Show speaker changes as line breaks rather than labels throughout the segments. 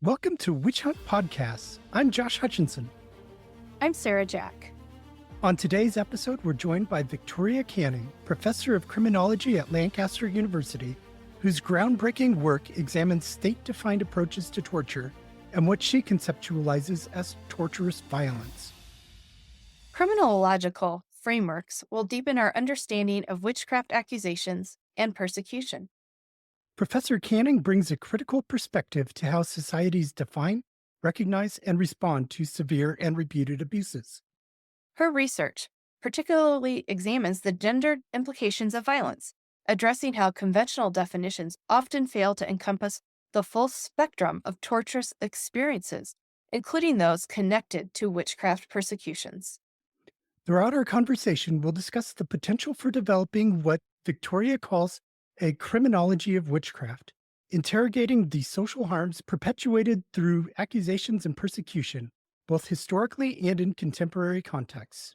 Welcome to Witch Hunt Podcasts. I'm Josh Hutchinson.
I'm Sarah Jack.
On today's episode, we're joined by Victoria Canning, professor of criminology at Lancaster University, whose groundbreaking work examines state-defined approaches to torture and what she conceptualizes as torturous violence.
Criminological frameworks will deepen our understanding of witchcraft accusations and persecution.
Professor Canning brings a critical perspective to how societies define, recognize, and respond to severe and repeated abuses.
Her research particularly examines the gendered implications of violence, addressing how conventional definitions often fail to encompass the full spectrum of torturous experiences, including those connected to witchcraft persecutions.
Throughout our conversation, we'll discuss the potential for developing what Victoria calls a criminology of witchcraft, interrogating the social harms perpetuated through accusations and persecution, both historically and in contemporary contexts.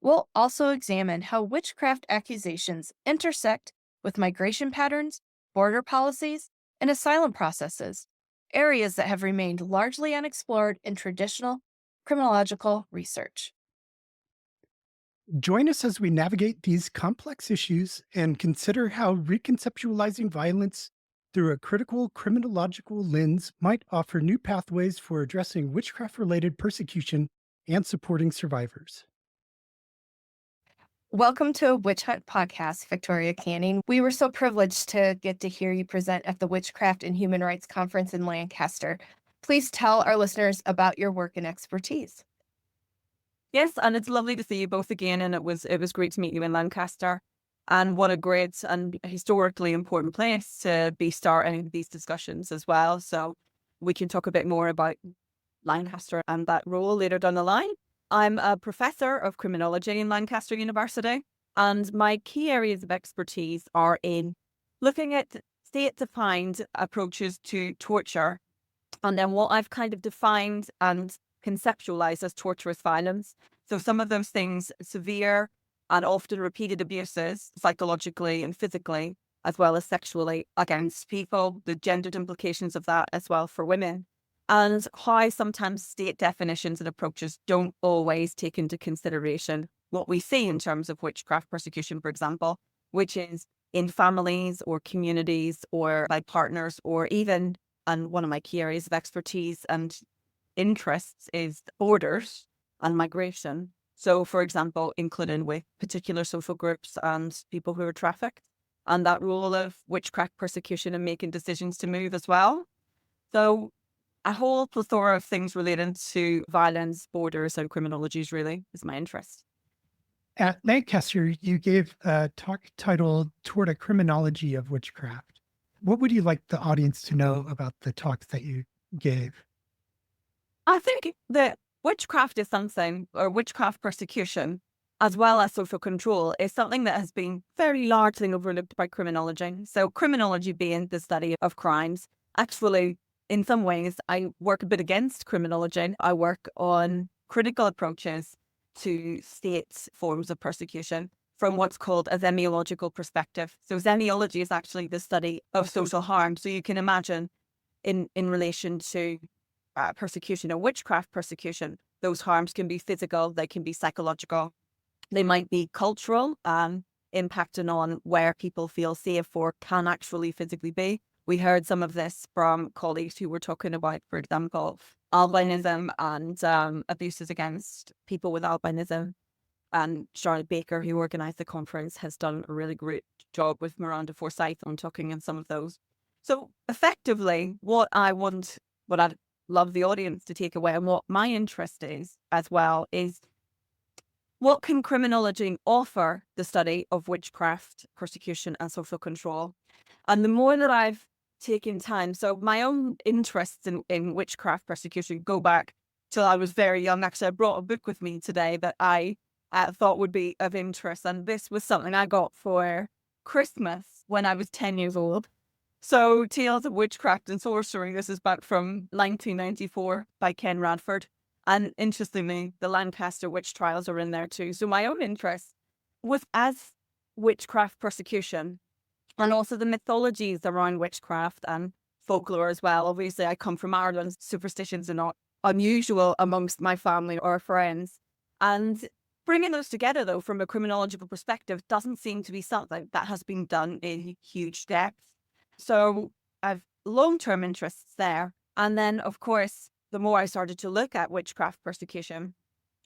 We'll also examine how witchcraft accusations intersect with migration patterns, border policies, and asylum processes, areas that have remained largely unexplored in traditional criminological research.
Join us as we navigate these complex issues and consider how reconceptualizing violence through a critical criminological lens might offer new pathways for addressing witchcraft-related persecution and supporting survivors.
Welcome to Witch Hunt Podcast, Victoria Canning. We were so privileged to get to hear you present at the Witchcraft and Human Rights Conference in Lancaster. Please tell our listeners about your work and expertise.
Yes, and it's lovely to see you both again, and it was great to meet you in Lancaster. And what a great and historically important place to be starting these discussions as well. So we can talk a bit more about Lancaster and that role later down the line. I'm a professor of criminology in Lancaster University, and my key areas of expertise are in looking at state-defined approaches to torture, and then what I've kind of defined and conceptualized as torturous violence. So some of those things, severe and often repeated abuses, psychologically and physically, as well as sexually against people, the gendered implications of that as well for women, and how sometimes state definitions and approaches don't always take into consideration what we see in terms of witchcraft persecution, for example, which is in families or communities or by partners or even, and one of my key areas of expertise and interests is borders and migration. So, for example, including with particular social groups and people who are trafficked, and that role of witchcraft persecution and making decisions to move as well. So a whole plethora of things related to violence, borders, and criminologies really is my interest.
At Lancaster, you gave a talk titled Toward a Criminology of Witchcraft. What would you like the audience to know about the talks that you gave?
I think that witchcraft is something, or witchcraft persecution, as well as social control, is something that has been very largely overlooked by criminology. So criminology being the study of crimes, actually, in some ways, I work a bit against criminology. I work on critical approaches to state forms of persecution from what's called a zemiological perspective. So zemiology is actually the study of social harm. So you can imagine in relation to persecution or witchcraft persecution, those harms can be physical, they can be psychological, they might be cultural, impacting on where people feel safe or can actually physically be. We heard some of this from colleagues who were talking about, for example, albinism and abuses against people with albinism. And Charlotte Baker, who organised the conference, has done a really great job with Miranda Forsyth on talking on some of those. So effectively, what I'd love the audience to take away and what my interest is as well is what can criminology offer the study of witchcraft, persecution and social control? And the more that I've taken time, so my own interests in witchcraft persecution go back till I was very young. Actually, I brought a book with me today that I thought would be of interest. And this was something I got for Christmas when I was 10 years old. So Tales of Witchcraft and Sorcery, this is back from 1994 by Ken Radford. And interestingly, the Lancaster witch trials are in there too. So my own interest was as witchcraft persecution and also the mythologies around witchcraft and folklore as well. Obviously, I come from Ireland. Superstitions are not unusual amongst my family or friends. And bringing those together, though, from a criminological perspective, doesn't seem to be something that has been done in huge depth. So I've long-term interests there. And then, of course, the more I started to look at witchcraft persecution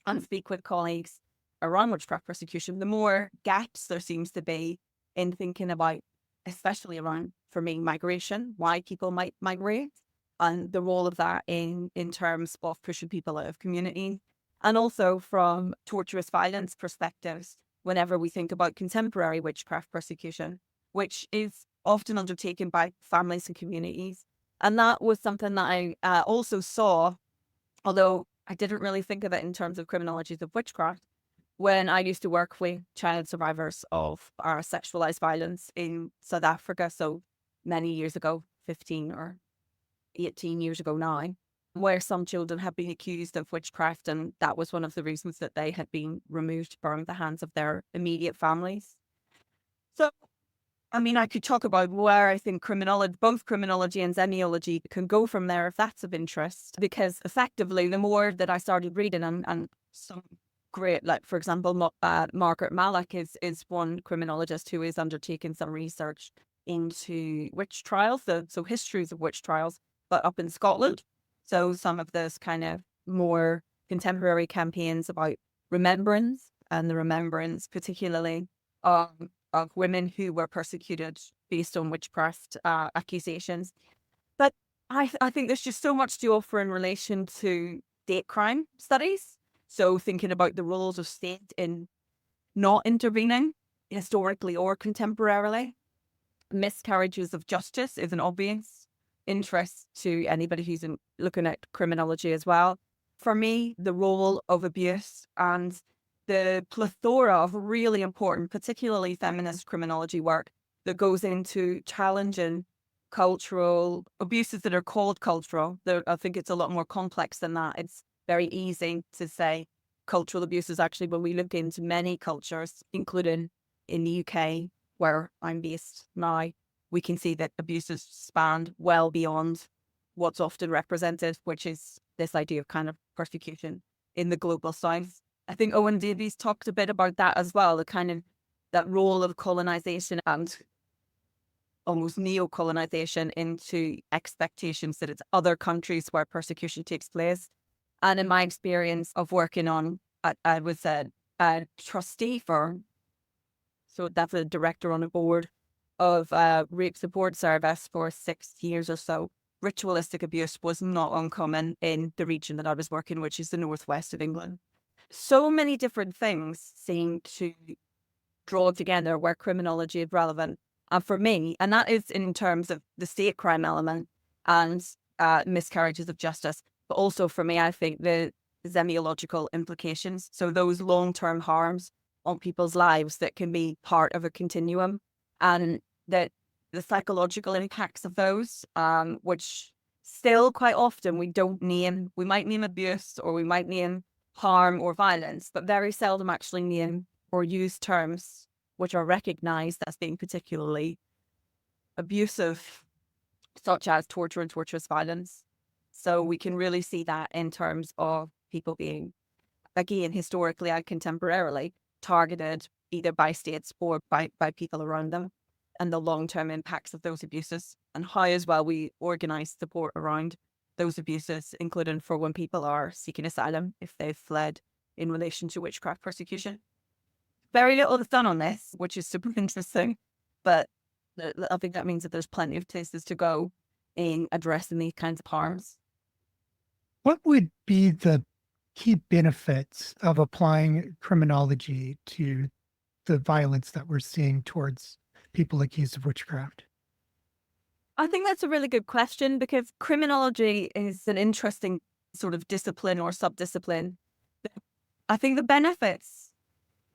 and speak with colleagues around witchcraft persecution, the more gaps there seems to be in thinking about, especially around, for me, migration, why people might migrate, and the role of that in terms of pushing people out of community. And also from torturous violence perspectives, whenever we think about contemporary witchcraft persecution, which is often undertaken by families and communities. And that was something that I also saw, although I didn't really think of it in terms of criminologies of witchcraft, when I used to work with child survivors of sexualized violence in South Africa. So many years ago, 15 or 18 years ago now, where some children had been accused of witchcraft. And that was one of the reasons that they had been removed from the hands of their immediate families. So, I mean, I could talk about where I think both criminology and zemiology can go from there if that's of interest, because effectively, the more that I started reading and some great, like, for example, Margaret Malloch is one criminologist who is undertaking some research into witch trials, so histories of witch trials, but up in Scotland. So some of those kind of more contemporary campaigns about remembrance, and the remembrance particularly of women who were persecuted based on witchcraft accusations. But I think there's just so much to offer in relation to state crime studies. So thinking about the roles of state in not intervening historically or contemporarily. Miscarriages of justice is an obvious interest to anybody who's looking at criminology as well. For me, the role of abuse and the plethora of really important, particularly feminist criminology work that goes into challenging cultural abuses that are called cultural. I think it's a lot more complex than that. It's very easy to say cultural abuses. Actually, when we look into many cultures, including in the UK, where I'm based now, we can see that abuses span well beyond what's often represented, which is this idea of kind of persecution in the global south. I think Owen Davies talked a bit about that as well, the kind of that role of colonization and almost neo-colonization into expectations that it's other countries where persecution takes place. And in my experience of working on, I was a trustee for, so that's a director on a board of a rape support service for 6 years or so. Ritualistic abuse was not uncommon in the region that I was working, which is the northwest of England. So many different things seem to draw together where criminology is relevant. And for me, and that is in terms of the state crime element and miscarriages of justice, but also for me, I think the zemiological implications. So those long-term harms on people's lives that can be part of a continuum, and that the psychological impacts of those, which still quite often we don't name. We might name abuse or we might name harm or violence, but very seldom actually name or use terms which are recognized as being particularly abusive, such as torture and torturous violence. So we can really see that in terms of people being, again, historically and contemporarily, targeted either by states or by people around them, and the long-term impacts of those abuses, and how as well we organise support around those abuses, including for when people are seeking asylum if they've fled in relation to witchcraft persecution. Very little is done on this, which is super interesting, but I think that means that there's plenty of places to go in addressing these kinds of harms.
What would be the key benefits of applying criminology to the violence that we're seeing towards people accused of witchcraft?
I think that's a really good question, because criminology is an interesting sort of discipline or subdiscipline. I think the benefits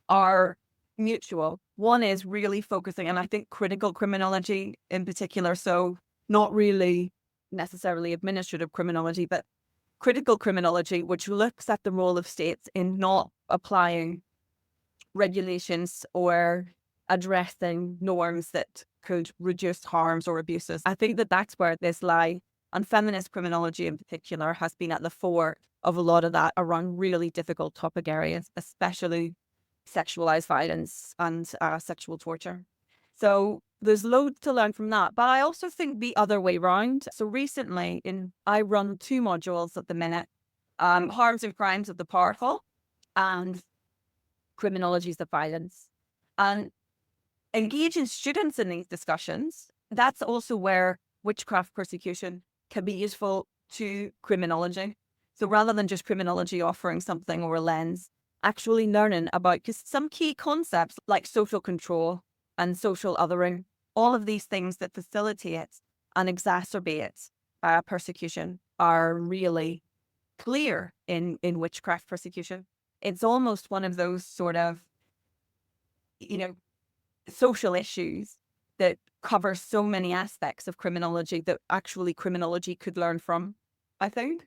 are mutual. One is really focusing, and I think critical criminology in particular, so not really necessarily administrative criminology, but critical criminology, which looks at the role of states in not applying regulations or addressing norms that could reduce harms or abuses. I think that that's where this lie, and feminist criminology in particular, has been at the fore of a lot of that around really difficult topic areas, especially sexualized violence and sexual torture. So there's loads to learn from that. But I also think the other way round. So recently, I run 2 modules at the minute, harms and crimes of the powerful and criminologies of violence. And engaging students in these discussions, that's also where witchcraft persecution can be useful to criminology. So rather than just criminology offering something or a lens, actually learning about, because some key concepts like social control and social othering, all of these things that facilitate and exacerbate persecution are really clear in witchcraft persecution. It's almost one of those sort of, social issues that cover so many aspects of criminology that actually criminology could learn from, I think.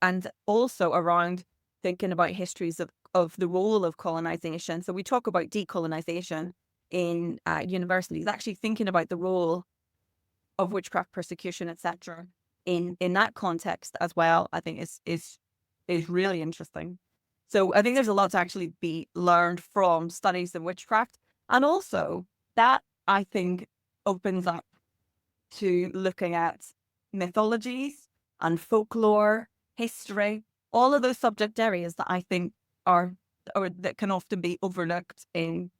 And also around thinking about histories of the role of colonization. So we talk about decolonization in universities, actually thinking about the role of witchcraft persecution, etc. in that context as well, I think is really interesting. So I think there's a lot to actually be learned from studies of witchcraft. And also that, I think, opens up to looking at mythologies and folklore, history, all of those subject areas that I think are, or that can often be overlooked in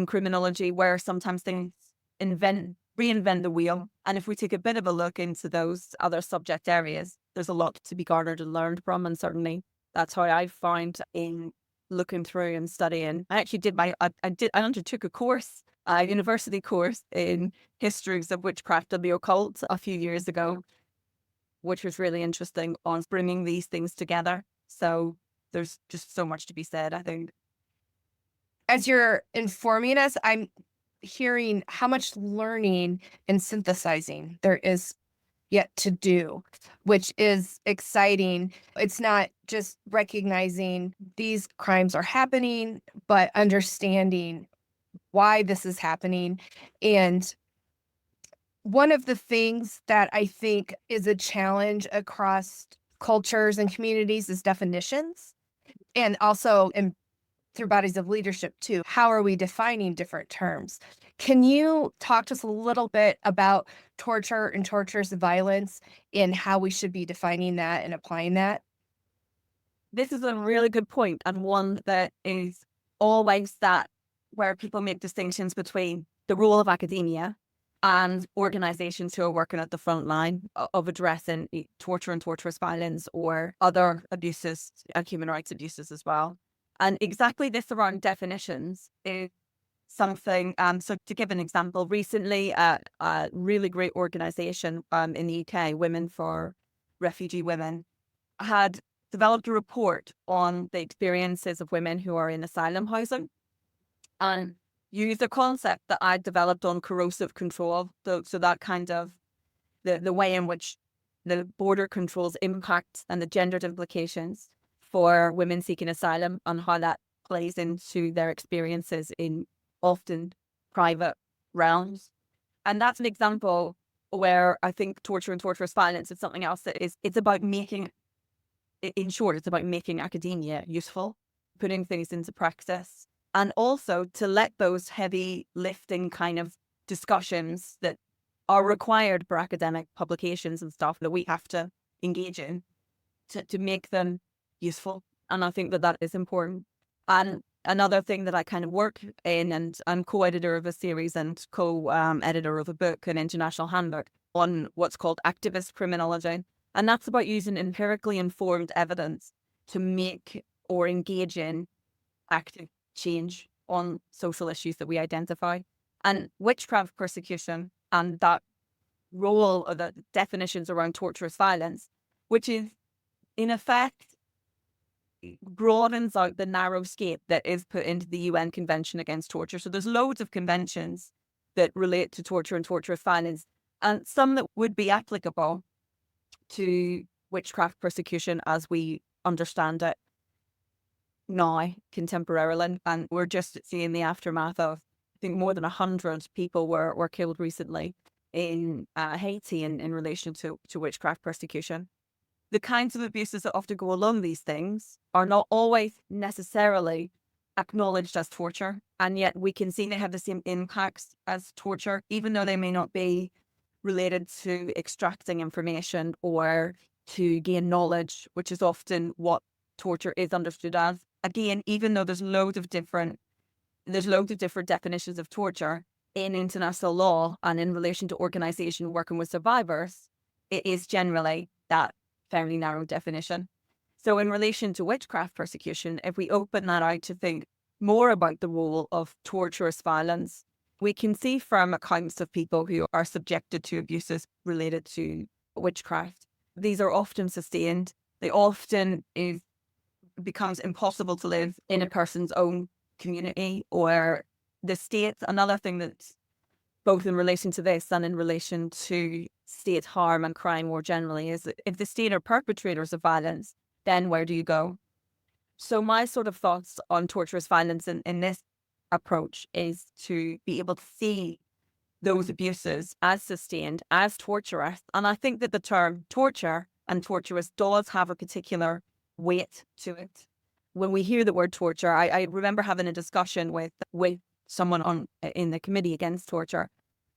criminology, where sometimes things reinvent the wheel. And if we take a bit of a look into those other subject areas, there's a lot to be garnered and learned from. And certainly that's how I found in looking through and studying. I actually I undertook a course, a university course in histories of witchcraft and the occult a few years ago, which was really interesting on bringing these things together. So there's just so much to be said, I think.
As you're informing us, I'm hearing how much learning and synthesizing there is yet to do, which is exciting. It's not just recognizing these crimes are happening, but understanding why this is happening. And one of the things that I think is a challenge across cultures and communities is definitions, and also through bodies of leadership too. How are we defining different terms? Can you talk to us a little bit about torture and torturous violence and how we should be defining that and applying that?
This is a really good point, and one that is always that where people make distinctions between the role of academia and organizations who are working at the front line of addressing torture and torturous violence or other abuses and human rights abuses as well. And exactly this around definitions is something. So to give an example, recently a really great organization in the UK, Women for Refugee Women, had developed a report on the experiences of women who are in asylum housing and used a concept that I developed on corrosive control. So that kind of the way in which the border controls impact and the gendered implications for women seeking asylum and how that plays into their experiences in often private realms. And that's an example where I think torture and torturous violence is something else that it's about making, in short, it's about making academia useful, putting things into practice, and also to let those heavy lifting kind of discussions that are required for academic publications and stuff that we have to engage in to make them useful. And I think that is important. And another thing that I kind of work in, and I'm co-editor of a series and co-editor of a book, an international handbook on what's called activist criminology. And that's about using empirically informed evidence to make or engage in active change on social issues that we identify. And witchcraft persecution and that role of the definitions around torturous violence, which is in effect broadens out the narrow scope that is put into the UN Convention Against Torture. So there's loads of conventions that relate to torture and torturous violence, and some that would be applicable to witchcraft persecution as we understand it now, contemporarily. And we're just seeing the aftermath of think more than 100 people were killed recently in Haiti in relation to witchcraft persecution. The kinds of abuses that often go along these things are not always necessarily acknowledged as torture, and yet we can see they have the same impacts as torture, even though they may not be related to extracting information or to gain knowledge, which is often what torture is understood as. Again, even though there's loads of different definitions of torture in international law and in relation to organization working with survivors, it is generally that fairly narrow definition. So in relation to witchcraft persecution, if we open that out to think more about the role of torturous violence, we can see from accounts of people who are subjected to abuses related to witchcraft, these are often sustained. They often becomes impossible to live in a person's own community or the state. Another thing that's both in relation to this and in relation to state harm and crime more generally is that if the state are perpetrators of violence, then where do you go? So my sort of thoughts on torturous violence in this approach is to be able to see those abuses as sustained, as torturous. And I think that the term torture and torturous does have a particular weight to it. When we hear the word torture, I remember having a discussion with someone in the committee against torture,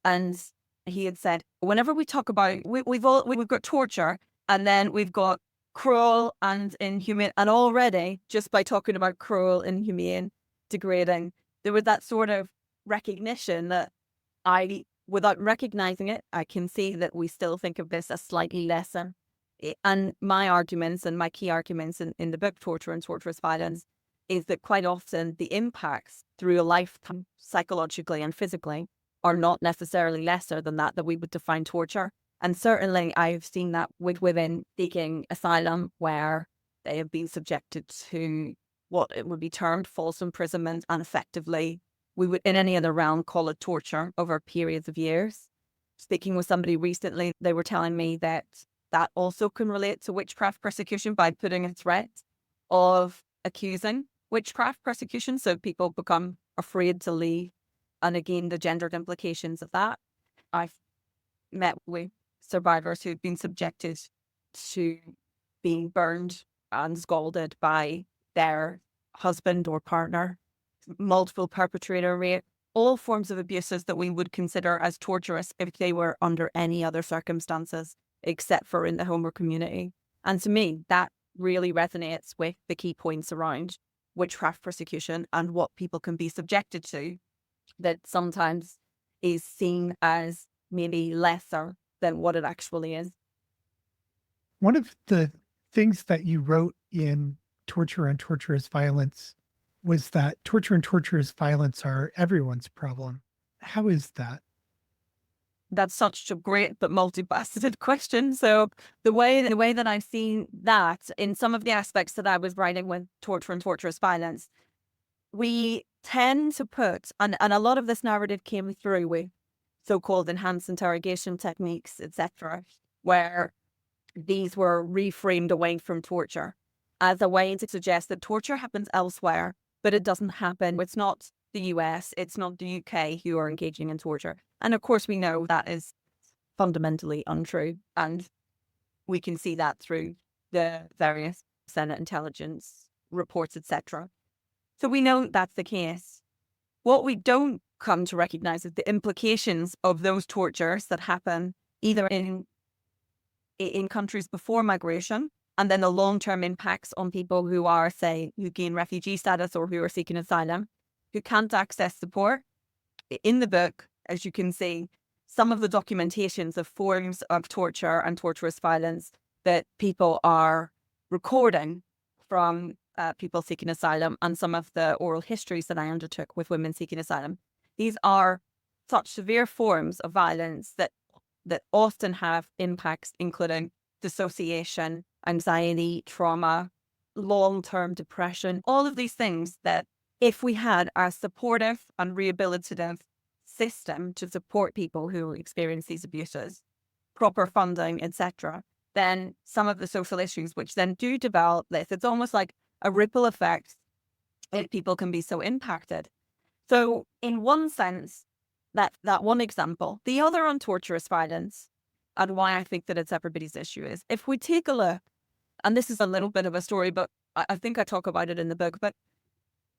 and he had said, whenever we talk about we've got torture, and then we've got cruel and inhumane, and already just by talking about cruel, inhumane, degrading, there was that sort of recognition that without recognizing it, I can see that we still think of this as slightly lesser. And my arguments and my key arguments in the book, Torture and Torturous Violence, is that quite often the impacts through a lifetime, psychologically and physically, are not necessarily lesser than that we would define torture. And certainly I've seen that with women seeking asylum where they have been subjected to what it would be termed false imprisonment, and effectively we would in any other realm call it torture over periods of years. Speaking with somebody recently, they were telling me that also can relate to witchcraft persecution by putting a threat of accusing witchcraft persecution. So people become afraid to leave. And again, the gendered implications of that. I've met with survivors who've been subjected to being burned and scalded by their husband or partner, multiple perpetrator rape, all forms of abuses that we would consider as torturous if they were under any other circumstances, except for in the home or community. And to me, that really resonates with the key points around witchcraft persecution and what people can be subjected to that sometimes is seen as maybe lesser than what it actually is.
One of the things that you wrote in Torture and Torturous Violence was that torture and torturous violence are everyone's problem. How is that?
That's such a great but multifaceted question. So the way that I've seen that in some of the aspects that I was writing with torture and torturous violence, we tend to put, and a lot of this narrative came through with so-called enhanced interrogation techniques, etc., where these were reframed away from torture as a way to suggest that torture happens elsewhere, but it doesn't happen. It's not the US, it's not the UK who are engaging in torture. And of course, we know that is fundamentally untrue. And we can see that through the various Senate intelligence reports, etc. So we know that's the case. What we don't come to recognize is the implications of those tortures that happen either in countries before migration, and then the long-term impacts on people who are, say, who gain refugee status or who are seeking asylum, who can't access support. In the book, as you can see, some of the documentations of forms of torture and torturous violence that people are recording from people seeking asylum, and some of the oral histories that I undertook with women seeking asylum. These are such severe forms of violence that often have impacts including dissociation, anxiety, trauma, long-term depression, all of these things that if we had a supportive and rehabilitative system to support people who experience these abuses, proper funding, etc., then some of the social issues which then do develop this, it's almost like a ripple effect if people can be so impacted. So in one sense, that one example, the other on torturous violence and why I think that it's everybody's issue is if we take a look, and this is a little bit of a story, but I think I talk about it in the book, but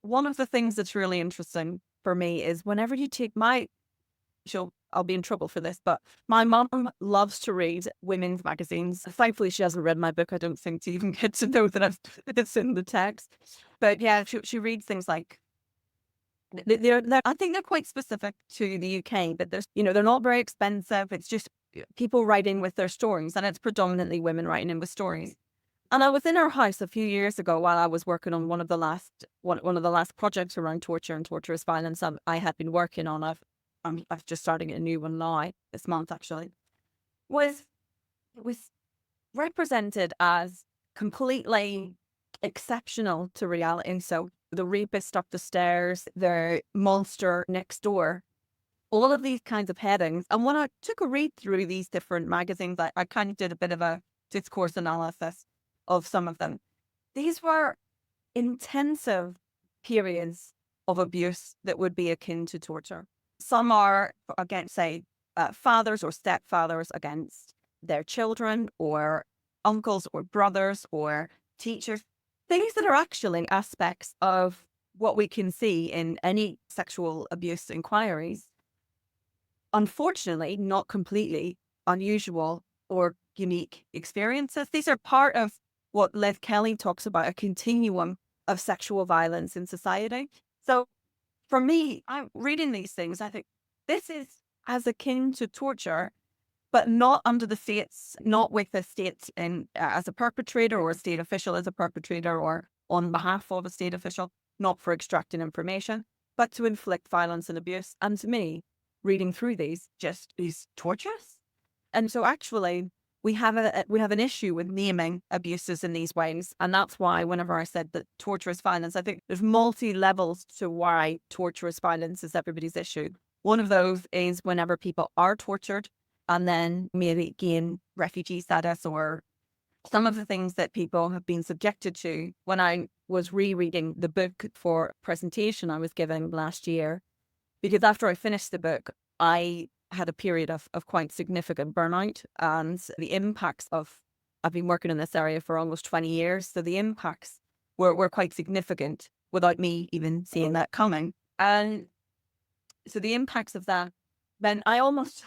one of the things that's really interesting for me is whenever you take I'll be in trouble for this, but my mom loves to read women's magazines. Thankfully, she hasn't read my book, I don't think, to even get to know that it's in the text. But yeah, she reads things like, I think they're quite specific to the UK, but they're not very expensive. It's just people writing with their stories, and it's predominantly women writing in with stories. And I was in her house a few years ago while I was working on one of the last projects around torture and torturous violence I had been working on. I've just starting a new one now this month actually. It was represented as completely exceptional to reality. So the rapist up the stairs, the monster next door, all of these kinds of headings. And when I took a read through these different magazines, I kind of did a bit of a discourse analysis of some of them. These were intensive periods of abuse that would be akin to torture. Some are against, say, fathers or stepfathers against their children, or uncles or brothers or teachers. Things that are actually aspects of what we can see in any sexual abuse inquiries. Unfortunately, not completely unusual or unique experiences. These are part of what Liv Kelly talks about, a continuum of sexual violence in society. So for me, I'm reading these things, I think this is as akin to torture, but not under the states, not with the state as a perpetrator or a state official as a perpetrator or on behalf of a state official, not for extracting information, but to inflict violence and abuse. And to me, reading through these just is torturous. And so actually, we have an issue with naming abuses in these ways. And that's why whenever I said that torturous violence, I think there's multi-levels to why torturous violence is everybody's issue. One of those is whenever people are tortured and then maybe gain refugee status, or some of the things that people have been subjected to. When I was rereading the book for a presentation I was giving last year, because after I finished the book, I had a period of quite significant burnout, and the impacts I've been working in this area for almost 20 years. So the impacts were quite significant without me even seeing that coming. And so the impacts of that, then I almost,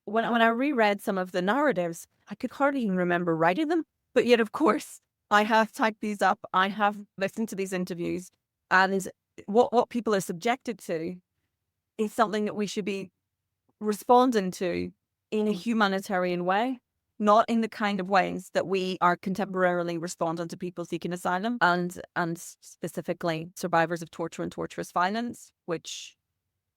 when I reread some of the narratives, I could hardly even remember writing them. But yet, of course, I have typed these up. I have listened to these interviews, and what people are subjected to is something that we should be responding to in a humanitarian way, not in the kind of ways that we are contemporarily responding to people seeking asylum and specifically survivors of torture and torturous violence, which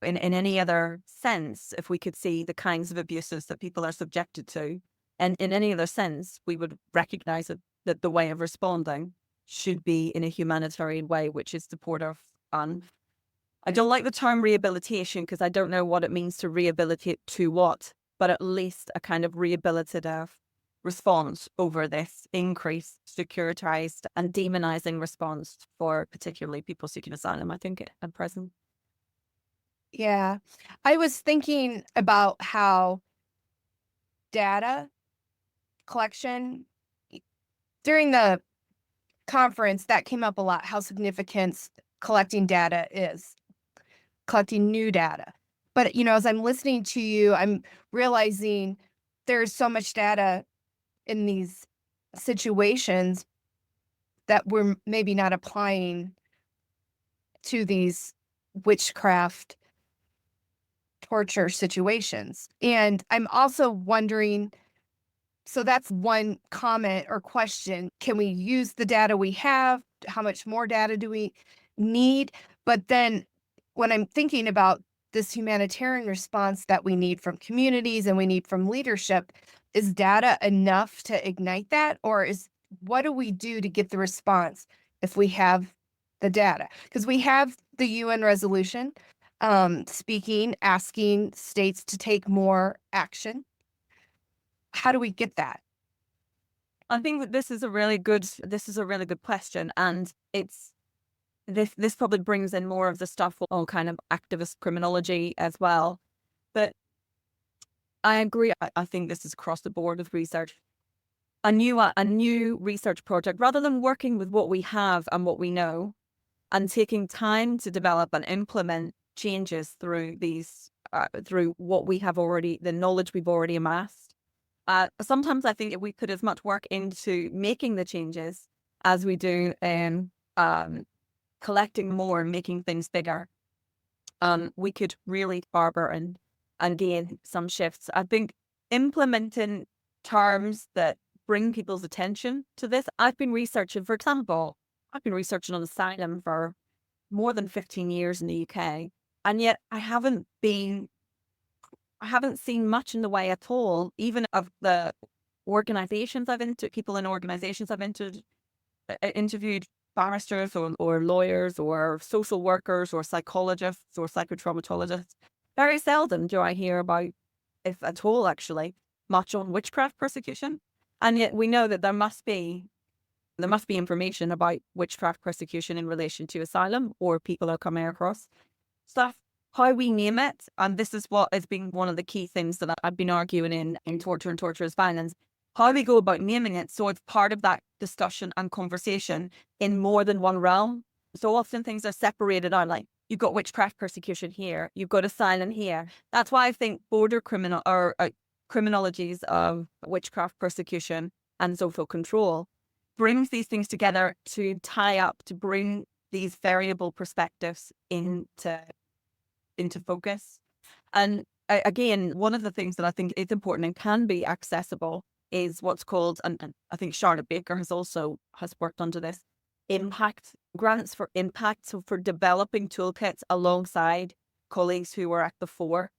in any other sense, if we could see the kinds of abuses that people are subjected to, and in any other sense, we would recognize that the way of responding should be in a humanitarian way, which is supportive. And I don't like the term rehabilitation because I don't know what it means to rehabilitate to what, but at least a kind of rehabilitative response over this increased, securitized and demonizing response for particularly people seeking asylum, I think, at present.
Yeah. I was thinking about how data collection during the conference that came up a lot, how significant collecting data is, collecting new data. But, as I'm listening to you, I'm realizing there's so much data in these situations that we're maybe not applying to these witchcraft torture situations. And I'm also wondering, so that's one comment or question. Can we use the data we have? How much more data do we need? But then when I'm thinking about this humanitarian response that we need from communities and we need from leadership, is data enough to ignite that? Or what do we do to get the response if we have the data? Because we have the UN resolution asking states to take more action. How do we get that?
I think that this is a really good question, and this probably brings in more of the stuff on kind of activist criminology as well. But I agree. I think this is across the board with research. A new research project, rather than working with what we have and what we know, and taking time to develop and implement changes through through what we have already, the knowledge we've already amassed. Sometimes I think if we put as much work into making the changes as we do in collecting more and making things bigger, we could really harbor and gain some shifts. I think implementing terms that bring people's attention to this. I've been researching, for example, I've been researching on asylum for more than 15 years in the UK, and yet I haven't seen much in the way at all, even of the organizations people in organizations I've interviewed, barristers or lawyers or social workers or psychologists or psychotraumatologists. Very seldom do I hear about, if at all actually, much on witchcraft persecution. And yet we know that there must be information about witchcraft persecution in relation to asylum or people are coming across stuff. How we name it, and this is what has been one of the key things that I've been arguing in torture and torturous violence, how we go about naming it so it's part of that discussion and conversation in more than one realm. So often things are separated out, like you've got witchcraft persecution here, you've got asylum here. That's why I think border criminologies of witchcraft persecution and social control brings these things together to tie up, to bring these variable perspectives into focus. And again, one of the things that I think is important and can be accessible is what's called, and I think Charlotte Baker has worked under this, impact grants for impact. So for developing toolkits alongside colleagues who are at the fore.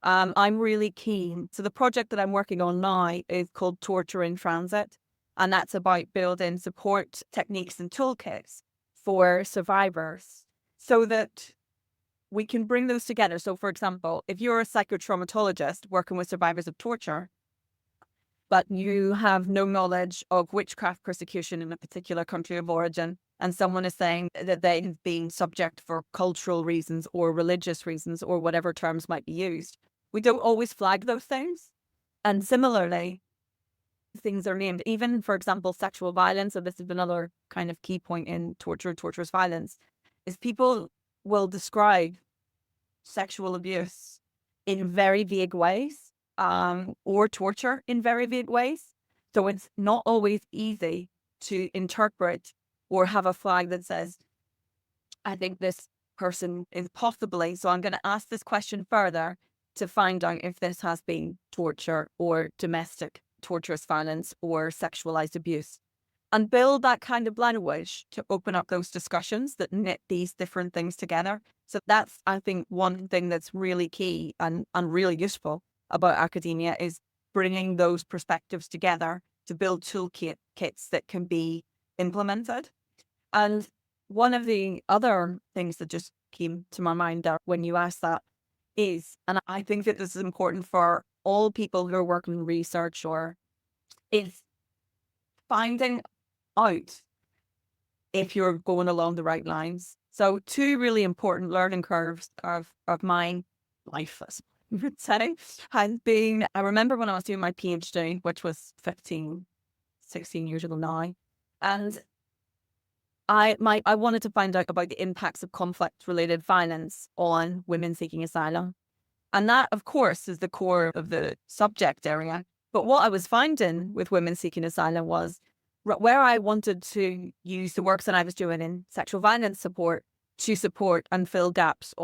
I'm really keen. So the project that I'm working on now is called Torture in Transit. And that's about building support techniques and toolkits for survivors so that we can bring those together. So for example, if you're a psychotraumatologist working with survivors of torture, but you have no knowledge of witchcraft persecution in a particular country of origin, and someone is saying that they've been subject for cultural reasons or religious reasons or whatever terms might be used, we don't always flag those things. And similarly, things are named, even for example, sexual violence. So this is another kind of key point in torture and torturous violence, is people will describe sexual abuse in very vague ways, or torture in very vague ways. So it's not always easy to interpret or have a flag that says, I think this person is possibly, so I'm going to ask this question further to find out if this has been torture or domestic torturous violence or sexualized abuse, and build that kind of language to open up those discussions that knit these different things together. So that's, I think, one thing that's really key and really useful about academia is bringing those perspectives together to build toolkits that can be implemented. And one of the other things that just came to my mind when you asked that is, and I think that this is important for all people who are working in research, is finding out if you're going along the right lines. So two really important learning curves of my life, I would say, has been, I remember when I was doing my PhD, which was 16 years ago now, and I wanted to find out about the impacts of conflict-related violence on women seeking asylum. And that, of course, is the core of the subject area. But what I was finding with women seeking asylum was where I wanted to use the work that I was doing in sexual violence support to support and fill gaps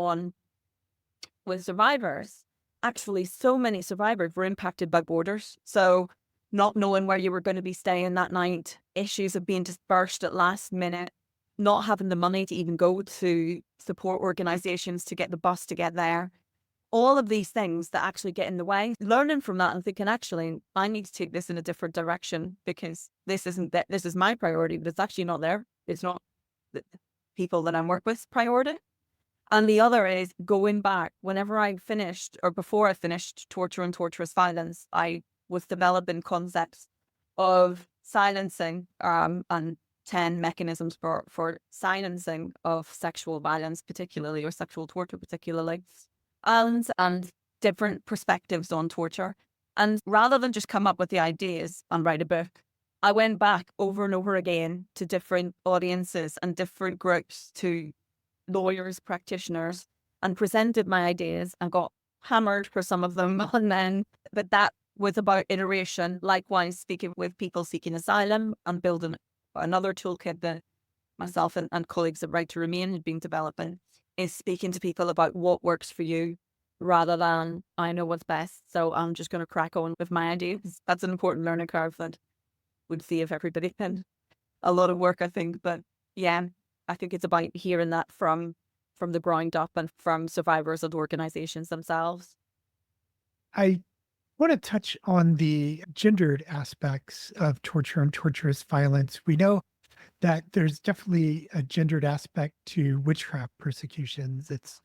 with survivors. Actually, so many survivors were impacted by borders. So not knowing where you were going to be staying that night, issues of being dispersed at last minute, not having the money to even go to support organizations to get the bus to get there. All of these things that actually get in the way, learning from that and thinking, actually, I need to take this in a different direction because this is my priority, but it's actually not there. It's not the people that I'm working with priority. And the other is going back. Whenever I finished, or before I finished torture and torturous violence, I was developing concepts of silencing and 10 mechanisms for silencing of sexual violence, particularly, or sexual torture, particularly, and different perspectives on torture. And rather than just come up with the ideas and write a book, I went back over and over again to different audiences and different groups, to lawyers, practitioners, and presented my ideas and got hammered for some of them. And then, but that was about iteration. Likewise, speaking with people seeking asylum and building another toolkit that myself and colleagues at Right to Remain had been developing, is speaking to people about what works for you rather than I know what's best, so I'm just going to crack on with my ideas. That's an important learning curve that would save everybody and a lot of work, I think. But yeah, I think it's about hearing that from the ground up and from survivors and organizations themselves.
I want to touch on the gendered aspects of torture and torturous violence. We know that there's definitely a gendered aspect to witchcraft persecutions. It's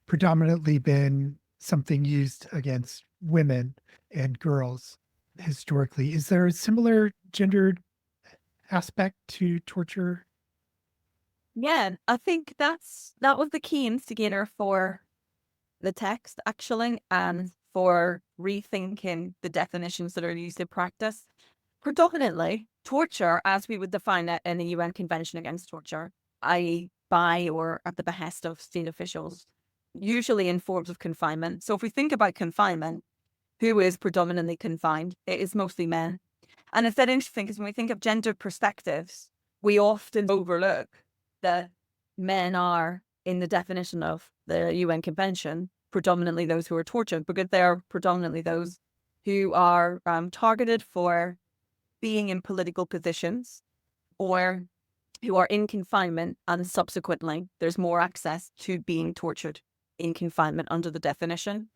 predominantly been something used against women and girls historically. Is there a similar gendered aspect to torture?
Yeah, I think that was the key instigator for the text, actually, and for rethinking the definitions that are used in practice. Predominantly, torture, as we would define it in the UN Convention Against Torture, i.e. by or at the behest of state officials, usually in forms of confinement. So if we think about confinement, who is predominantly confined? It is mostly men. And it's that interesting because when we think of gender perspectives, we often overlook that men are, in the definition of the UN Convention, predominantly those who are tortured, because they're predominantly those who are targeted for being in political positions, or who are in confinement, and subsequently there's more access to being tortured in confinement under the definition.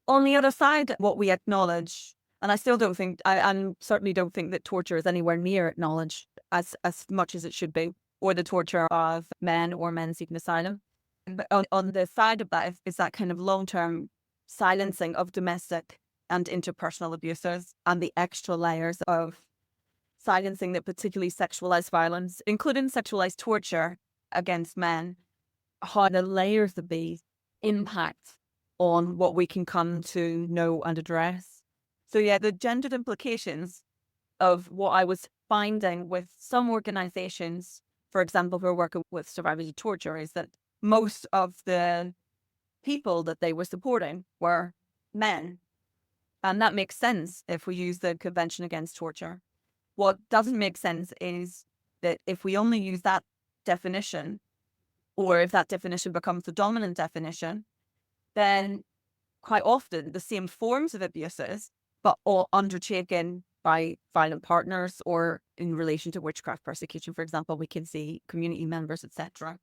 On the other side, what we acknowledge, and I still don't think, I certainly don't think that torture is anywhere near acknowledged as much as it should be, or the torture of men or men seeking asylum. But on the side of that is that kind of long-term silencing of domestic and interpersonal abuses, and the extra layers of silencing that particularly sexualized violence, including sexualized torture against men, how the layers of these impact on what we can come to know and address. So yeah, the gendered implications of what I was finding with some organizations, for example, who are working with survivors of torture, is that most of the people that they were supporting were men. And that makes sense if we use the Convention Against Torture. What doesn't make sense is that if we only use that definition, or if that definition becomes the dominant definition, then quite often the same forms of abuses, but all undertaken by violent partners, or in relation to witchcraft persecution, for example, we can see community members, etc.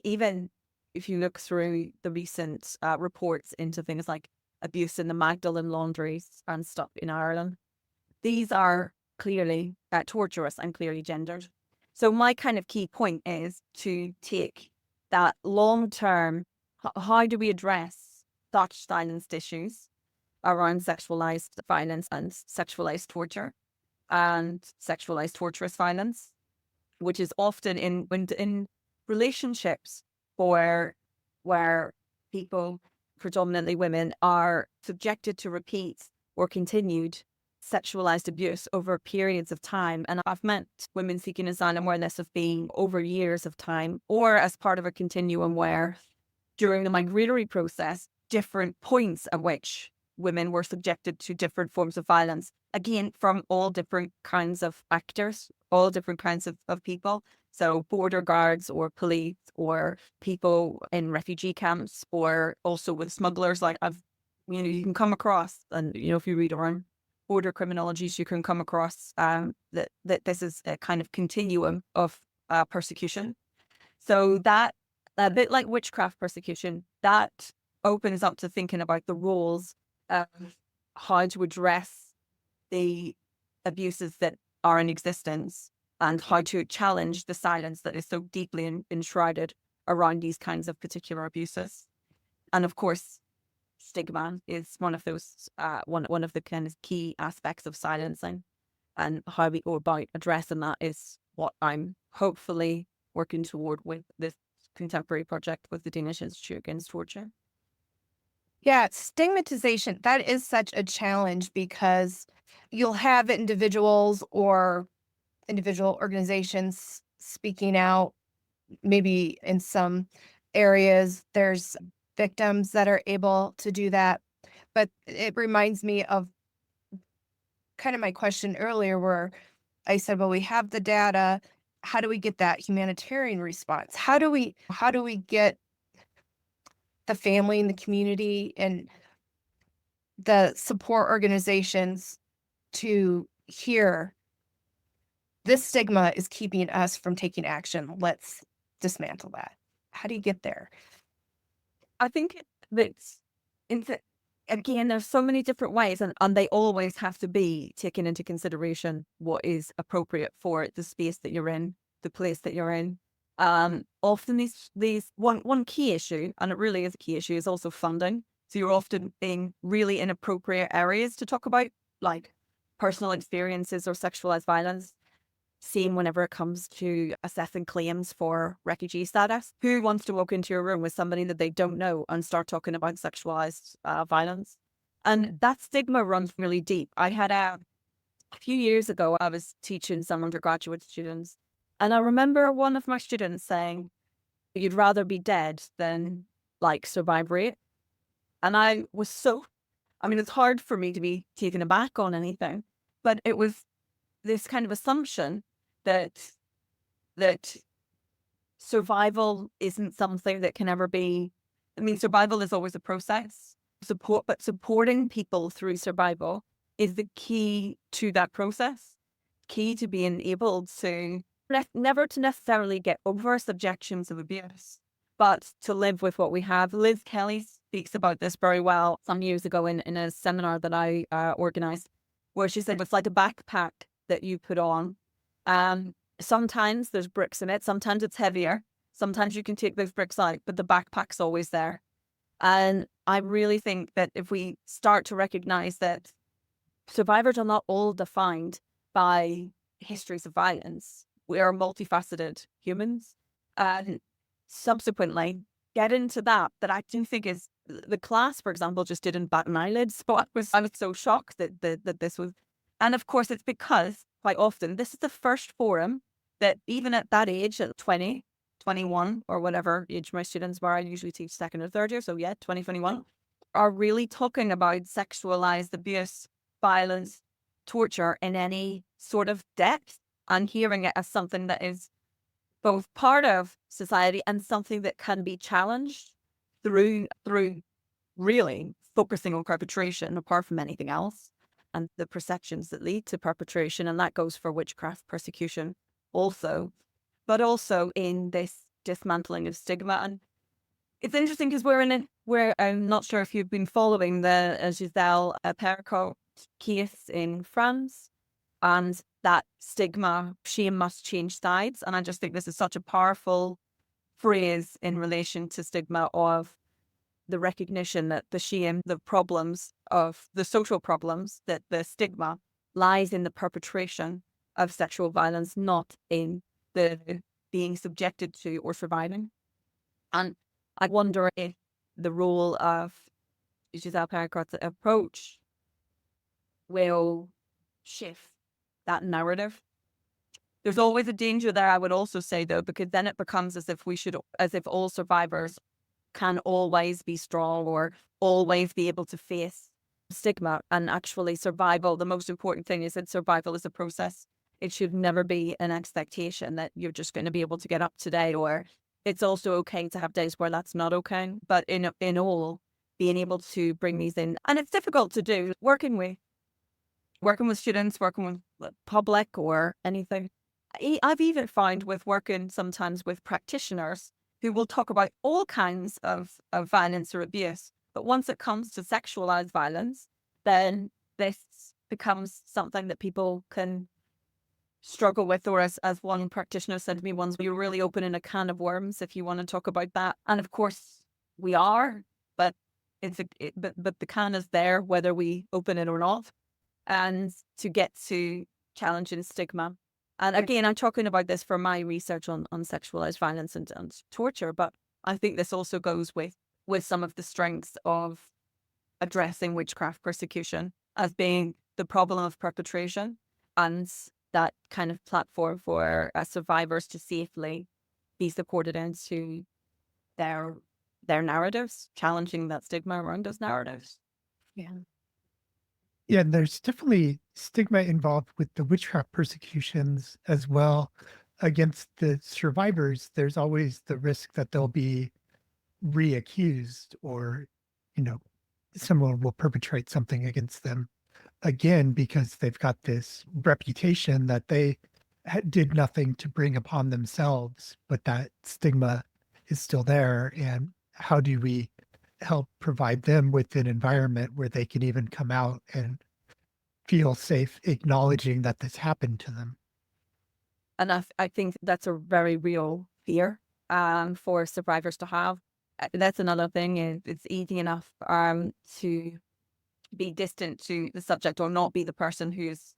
Even if you look through the recent reports into things like abuse in the Magdalen laundries and stuff in Ireland, these are clearly torturous and clearly gendered. So my kind of key point is to take that long-term, how do we address such silenced issues around sexualized violence and sexualized torture and sexualized torturous violence, which is often in relationships where people, predominantly women, are subjected to repeat or continued sexualized abuse over periods of time. And I've met women seeking asylum where this has been over years of time, or as part of a continuum where during the migratory process, different points at which women were subjected to different forms of violence, again, from all different kinds of actors, all different kinds of people. So border guards or police or people in refugee camps, or also with smugglers. Like you can come across, and if you read around border criminologies, you can come across that this is a kind of continuum of persecution. So that, a bit like witchcraft persecution, that opens up to thinking about the roles of how to address the abuses that are in existence, and how to challenge the silence that is so deeply enshrouded around these kinds of particular abuses. And of course, stigma is one of those, one of the kind of key aspects of silencing, and how we go about addressing that is what I'm hopefully working toward with this contemporary project with the Danish Institute Against Torture.
Yeah, stigmatization, that is such a challenge because you'll have individuals or individual organizations speaking out. Maybe in some areas, there's victims that are able to do that. But it reminds me of kind of my question earlier where I said, well, we have the data. How do we get that humanitarian response? How do we get the family and the community and the support organizations to hear this stigma is keeping us from taking action. Let's dismantle that. How do you get there?
I think that in the, again, there's so many different ways, and they always have to be taken into consideration what is appropriate for the space that you're in, the place that you're in. Often these one key issue, and it really is a key issue, is also funding. So you're often in really inappropriate areas to talk about, like personal experiences or sexualized violence. Same whenever it comes to assessing claims for refugee status. Who wants to walk into a room with somebody that they don't know and start talking about sexualized violence? And that stigma runs really deep. I had a few years ago, I was teaching some undergraduate students, and I remember one of my students saying, "You'd rather be dead than like survive rape." And I was it's hard for me to be taken aback on anything, but it was this kind of assumption that that survival isn't something that can ever be. I mean, survival is always a process. But supporting people through survival is the key to that process. Key to being able to never to necessarily get over subjections of abuse, but to live with what we have. Liz Kelly speaks about this very well some years ago in a seminar that I organized, where she said it's like a backpack that you put on. Sometimes there's bricks in it. Sometimes it's heavier. Sometimes you can take those bricks out, but the backpack's always there. And I really think that if we start to recognize that survivors are not all defined by histories of violence, we are multifaceted humans. And subsequently, get into that I do think is the class, for example, just didn't bat an eyelid. So I was so shocked that this was, and of course it's because quite often this is the first forum that even at that age, at 20, 21, or whatever age my students were, I usually teach second or third year, so yeah, 20, 21, are really talking about sexualized abuse, violence, torture in any sort of depth, and hearing it as something that is both part of society and something that can be challenged through really focusing on perpetration apart from anything else and the perceptions that lead to perpetration. And that goes for witchcraft persecution also, but also in this dismantling of stigma. And it's interesting because I'm not sure if you've been following the Giselle Pericot case in France, and that stigma, shame must change sides. And I just think this is such a powerful phrase in relation to stigma, of the recognition that the shame, the problems of the social problems, that the stigma lies in the perpetration of sexual violence, not in the being subjected to or surviving. And I wonder if the role of Giselle Pericot's approach will shift that narrative. There's always a danger there, I would also say, though, because then it becomes as if all survivors can always be strong or always be able to face stigma. And actually survival, the most important thing is that survival is a process. It should never be an expectation that you're just going to be able to get up today, or it's also okay to have days where that's not okay. But in all, being able to bring these in, and it's difficult to do, working with students, working with the public or anything. I've even found with working sometimes with practitioners who will talk about all kinds of violence or abuse. But once it comes to sexualized violence, then this becomes something that people can struggle with, or as one practitioner said to me once, you're really opening a can of worms if you want to talk about that. And of course we are, but but the can is there whether we open it or not. And to get to challenging stigma And again, I'm talking about this from my research on sexualized violence and torture, but I think this also goes with some of the strengths of addressing witchcraft persecution as being the problem of perpetration and that kind of platform for survivors to safely be supported into their narratives, challenging that stigma around those narratives. Yeah.
Yeah, and there's definitely stigma involved with the witchcraft persecutions as well. Against the survivors, there's always the risk that they'll be reaccused, or, you know, someone will perpetrate something against them again because they've got this reputation that they did nothing to bring upon themselves, but that stigma is still there. And how do we help provide them with an environment where they can even come out and feel safe acknowledging that this happened to them?
And I think that's a very real fear for survivors to have. That's another thing. It's easy enough to be distant to the subject or not be the person who is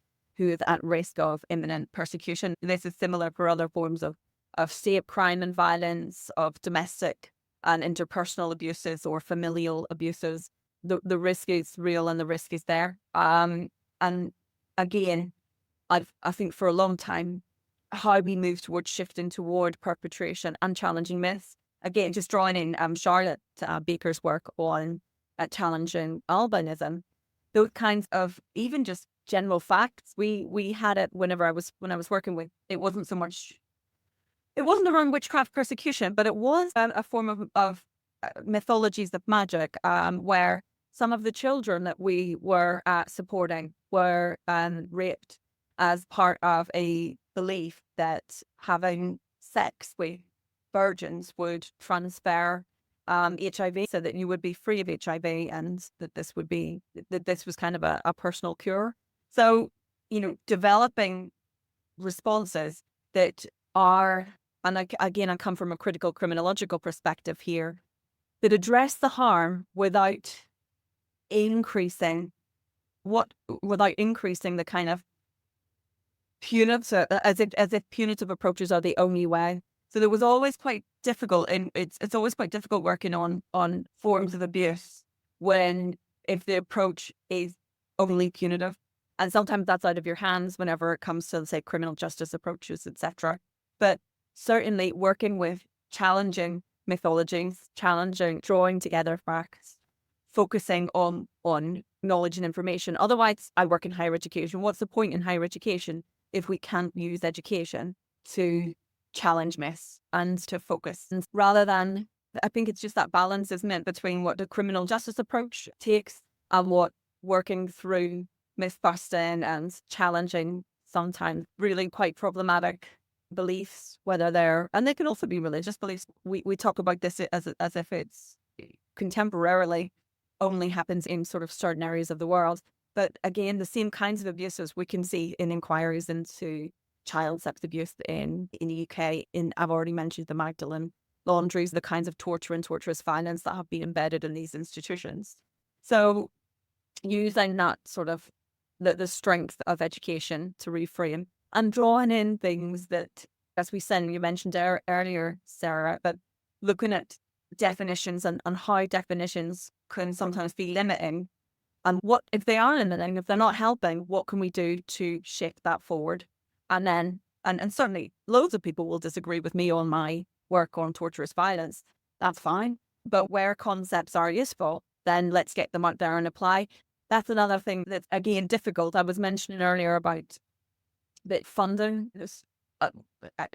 at risk of imminent persecution. This is similar for other forms of state crime and violence, of domestic and interpersonal abuses or familial abuses. The risk is real and the risk is there. And again, I think for a long time, how we move towards shifting toward perpetration and challenging myths. Again, just drawing in Charlotte Baker's work on challenging albinism, those kinds of even just general facts. We had it when I was working with. It wasn't so much. It wasn't around witchcraft persecution, but it was a form of mythologies of magic, where some of the children that we were supporting were raped as part of a belief that having sex with virgins would transfer HIV, so that you would be free of HIV, and that this was kind of a personal cure. So, developing responses that are, and again, I come from a critical criminological perspective here, that address the harm without increasing the kind of punitive, as if punitive approaches are the only way. So there was always quite difficult, and it's always quite difficult working on forms of abuse if the approach is only punitive, and sometimes that's out of your hands whenever it comes to, say, criminal justice approaches, etc. But certainly working with challenging mythologies, drawing together facts, focusing on knowledge and information. Otherwise, I work in higher education. What's the point in higher education if we can't use education to challenge myths and to focus? And rather than, I think it's just that balance, isn't it, between what the criminal justice approach takes and what working through myth busting and challenging sometimes really quite problematic beliefs, and they can also be religious beliefs. We talk about this as if it's contemporarily only happens in sort of certain areas of the world. But again, the same kinds of abuses we can see in inquiries into child sex abuse in the UK. I've already mentioned the Magdalene laundries, the kinds of torture and torturous violence that have been embedded in these institutions. So using that sort of the strength of education to reframe and drawing in things that, as we said, you mentioned earlier, Sarah, but looking at definitions and how definitions can sometimes be limiting. And what if they are limiting, if they're not helping, what can we do to shift that forward? And then, and certainly loads of people will disagree with me on my work on torturous violence. That's fine. But where concepts are useful, then let's get them out there and apply. That's another thing that's, again, difficult. I was mentioning earlier about the funding.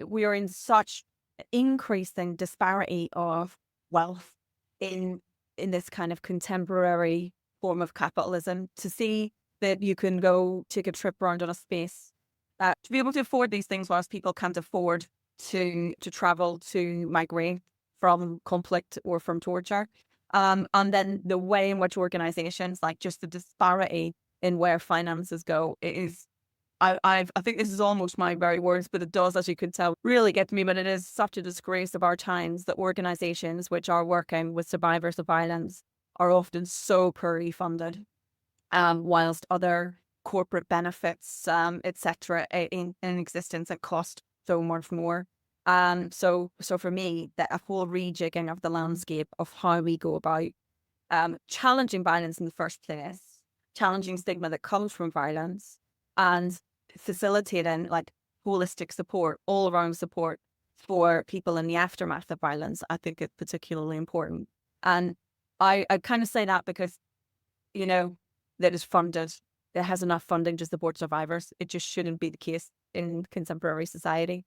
We are in such increasing disparity of wealth in this kind of contemporary form of capitalism. To see that you can go take a trip around on a space, to be able to afford these things whilst people can't afford to travel, to migrate from conflict or from torture. And then the way in which organizations, like just the disparity in where finances go, it is, I think this is almost my very words, but it does, as you can tell, really get to me. But it is such a disgrace of our times that organizations which are working with survivors of violence are often so poorly funded, whilst other corporate benefits, etc., in existence that cost so much more. So for me, that a whole rejigging of the landscape of how we go about challenging violence in the first place, challenging stigma that comes from violence, and facilitating like holistic support, all around support for people in the aftermath of violence, I think it's particularly important. And I kind of say that because, that is funded, it has enough funding to support survivors. It just shouldn't be the case in contemporary society.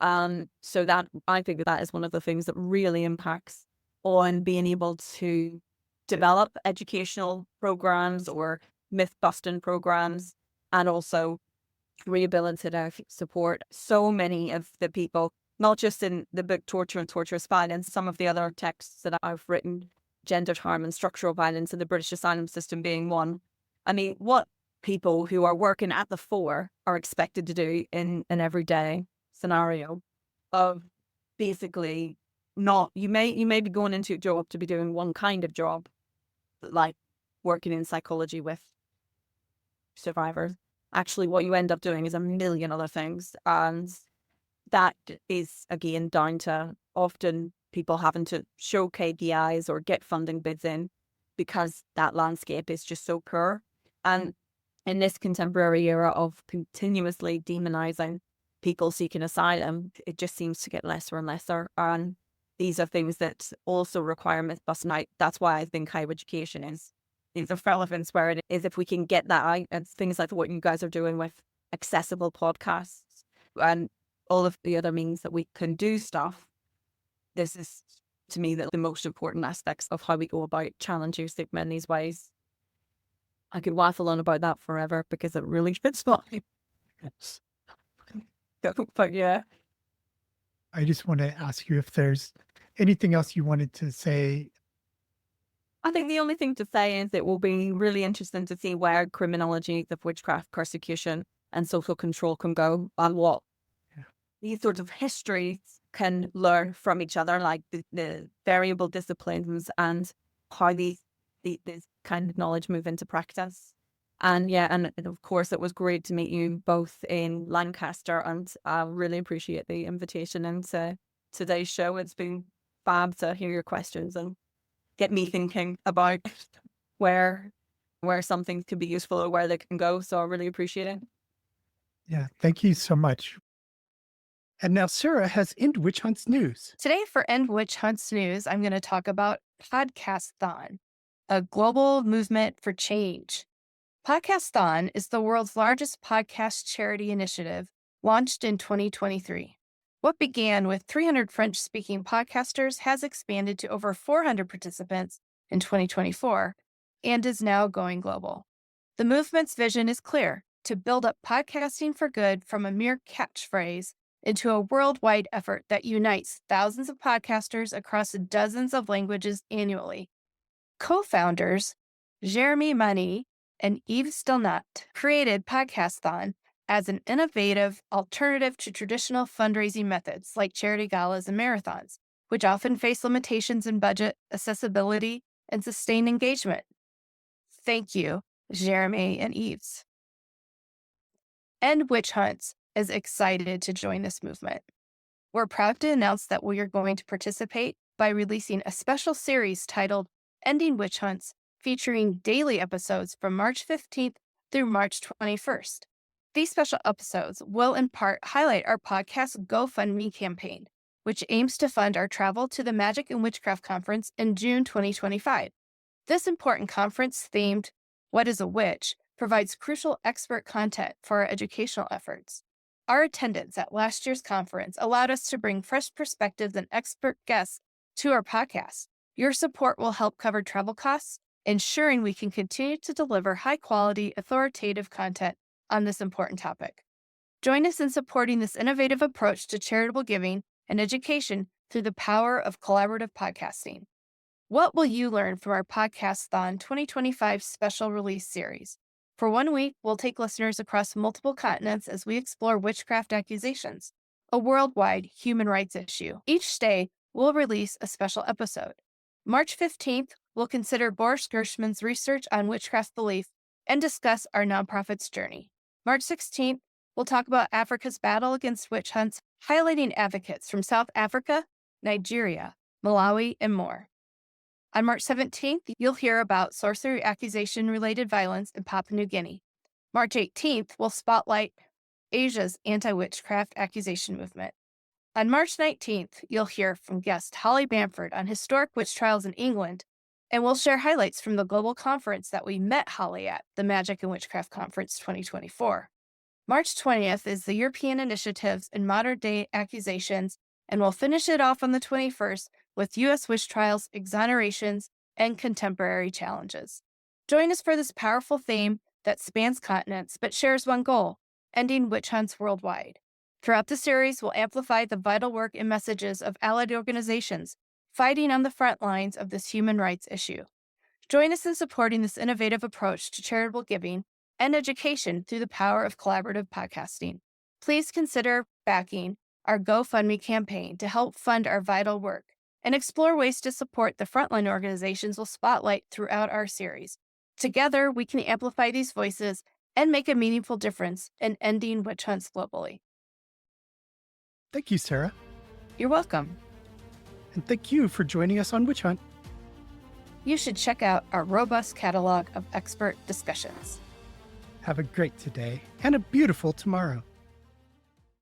So that I think that is one of the things that really impacts on being able to develop educational programs or myth-busting programs, and also rehabilitative support. So many of the people, not just in the book Torture and Torturous Violence, some of the other texts that I've written, gendered harm and structural violence in the British asylum system being one. I mean, what people who are working at the fore are expected to do in an everyday scenario of basically not, you may be going into a job to be doing one kind of job, like working in psychology with survivors. Actually, what you end up doing is a million other things. And that is, again, down to often people having to show KPIs or get funding bids in because that landscape is just so poor. And in this contemporary era of continuously demonizing people seeking asylum, it just seems to get lesser and lesser. And these are things that also require myth busting. That's why I think higher education is of relevance where it is. If we can get that out, and things like what you guys are doing with accessible podcasts and all of the other means that we can do stuff, this is, to me, the most important aspects of how we go about challenging stigma in these ways. I could waffle on about that forever because it really fits fine. But yeah.
I just want to ask you if there's anything else you wanted to say.
I think the only thing to say is it will be really interesting to see where criminology of witchcraft, persecution, and social control can go, and what these sorts of histories can learn from each other, like the variable disciplines and how these kind of knowledge move into practice. And yeah, and of course, it was great to meet you both in Lancaster, and I really appreciate the invitation into today's show. It's been fab to hear your questions and get me thinking about where some things could be useful or where they can go. So I really appreciate it.
Yeah, thank you so much. And now Sarah has End Witch Hunts news.
Today for End Witch Hunts News, I'm going to talk about Podcast-thon, a global movement for change. Podcast-thon is the world's largest podcast charity initiative, launched in 2023. What began with 300 French-speaking podcasters has expanded to over 400 participants in 2024 and is now going global. The movement's vision is clear: to build up podcasting for good from a mere catchphrase into a worldwide effort that unites thousands of podcasters across dozens of languages annually. Co-founders Jeremy Mani and Yves Stelnat created Podcast-thon as an innovative alternative to traditional fundraising methods like charity galas and marathons, which often face limitations in budget, accessibility, and sustained engagement. Thank you, Jeremy and Yves. End Witch Hunts is excited to join this movement. We're proud to announce that we are going to participate by releasing a special series titled Ending Witch Hunts, featuring daily episodes from March 15th through March 21st. These special episodes will in part highlight our podcast GoFundMe campaign, which aims to fund our travel to the Magic and Witchcraft Conference in June 2025. This important conference themed What is a Witch provides crucial expert content for our educational efforts. Our attendance at last year's conference allowed us to bring fresh perspectives and expert guests to our podcast. Your support will help cover travel costs, ensuring we can continue to deliver high-quality, authoritative content on this important topic. Join us in supporting this innovative approach to charitable giving and education through the power of collaborative podcasting. What will you learn from our Podcast-thon 2025 special release series? For 1 week, we'll take listeners across multiple continents as we explore witchcraft accusations, a worldwide human rights issue. Each day, we'll release a special episode. March 15th, we'll consider Boris Gershman's research on witchcraft belief and discuss our nonprofit's journey. March 16th, we'll talk about Africa's battle against witch hunts, highlighting advocates from South Africa, Nigeria, Malawi, and more. On March 17th, you'll hear about sorcery accusation-related violence in Papua New Guinea. March 18th, we'll spotlight Asia's anti-witchcraft accusation movement. On March 19th, you'll hear from guest Holly Bamford on historic witch trials in England, and we'll share highlights from the global conference that we met Holly at, the Magic and Witchcraft Conference 2024. March 20th is the European Initiatives in Modern-Day Accusations, and we'll finish it off on the 21st with U.S. witch trials, exonerations, and contemporary challenges. Join us for this powerful theme that spans continents but shares one goal: ending witch hunts worldwide. Throughout the series, we'll amplify the vital work and messages of allied organizations fighting on the front lines of this human rights issue. Join us in supporting this innovative approach to charitable giving and education through the power of collaborative podcasting. Please consider backing our GoFundMe campaign to help fund our vital work and explore ways to support the frontline organizations we'll spotlight throughout our series. Together, we can amplify these voices and make a meaningful difference in ending witch hunts globally.
Thank you, Sarah.
You're welcome.
And thank you for joining us on Witch Hunt.
You should check out our robust catalog of expert discussions.
Have a great today and a beautiful tomorrow.